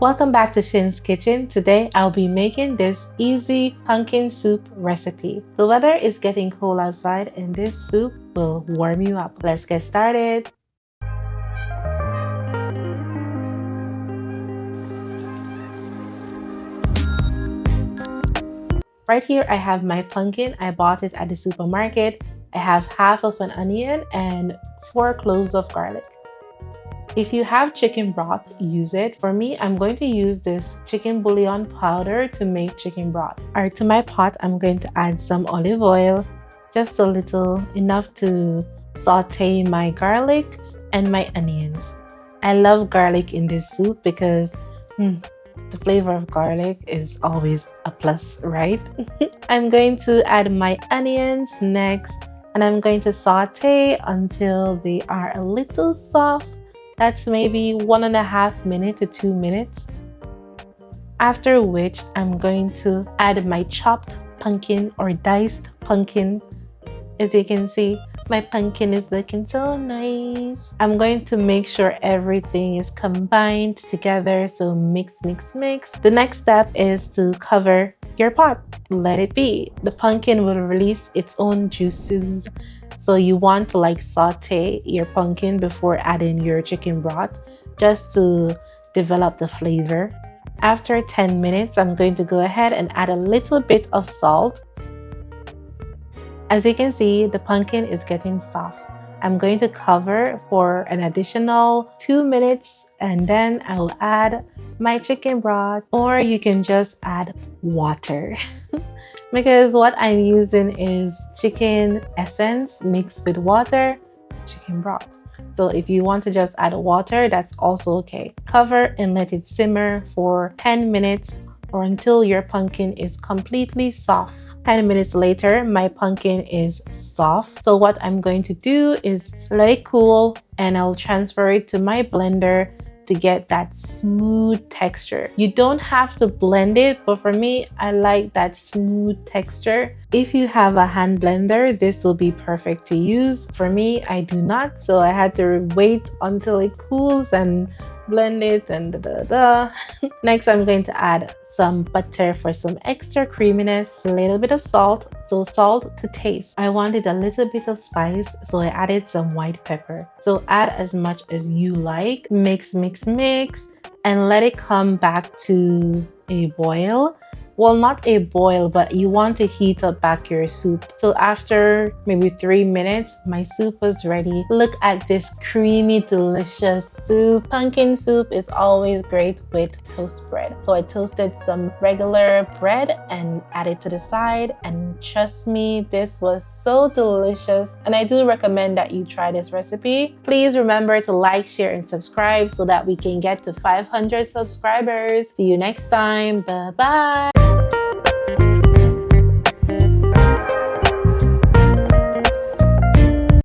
Welcome back to Shin's Kitchen. Today I'll be making this easy pumpkin soup recipe. The weather is getting cold outside and this soup will warm you up. Let's get started. Right here I have my pumpkin. I bought it at the supermarket. I have half of an onion and 4 cloves of garlic. If you have chicken broth, use it. For me, I'm going to use this chicken bouillon powder to make chicken broth. Alright, to my pot, I'm going to add some olive oil, just a little, enough to saute my garlic and my onions. I love garlic in this soup because the flavor of garlic is always a plus, right? I'm going to add my onions next, and I'm going to saute until they are a little soft. That's maybe 1.5 minutes to 2 minutes. After which, I'm going to add my chopped pumpkin or diced pumpkin. As you can see, my pumpkin is looking so nice. I'm going to make sure everything is combined together. So mix, mix, mix. The next step is to cover your pot. Let it be. The pumpkin will release its own juices. So you want to saute your pumpkin before adding your chicken broth just to develop the flavor. After 10 minutes, I'm going to go ahead and add a little bit of salt. As you can see, the pumpkin is getting soft. I'm going to cover for an additional 2 minutes and then I will add my chicken broth, or you can just add water. Because what I'm using is chicken essence mixed with water, chicken broth. So if you want to just add water, that's also okay. Cover and let it simmer for 10 minutes or until your pumpkin is completely soft. 10 minutes later, my pumpkin is soft. So what I'm going to do is let it cool and I'll transfer it to my blender to get that smooth texture. You don't have to blend it, but for me, I like that smooth texture. If you have a hand blender, this will be perfect to use. For me, I do not, so I had to wait until it cools and blend it and Next, I'm going to add some butter for some extra creaminess, a little bit of salt, so salt to taste. I wanted a little bit of spice, so I added some white pepper. So add as much as you like, mix, mix, mix, and let it come back to a boil. Well, not a boil, but you want to heat up back your soup. So after maybe 3 minutes, my soup was ready. Look at this creamy, delicious soup. Pumpkin soup is always great with toast bread. So I toasted some regular bread and added to the side. And trust me, this was so delicious. And I do recommend that you try this recipe. Please remember to like, share, and subscribe so that we can get to 500 subscribers. See you next time. Bye-bye.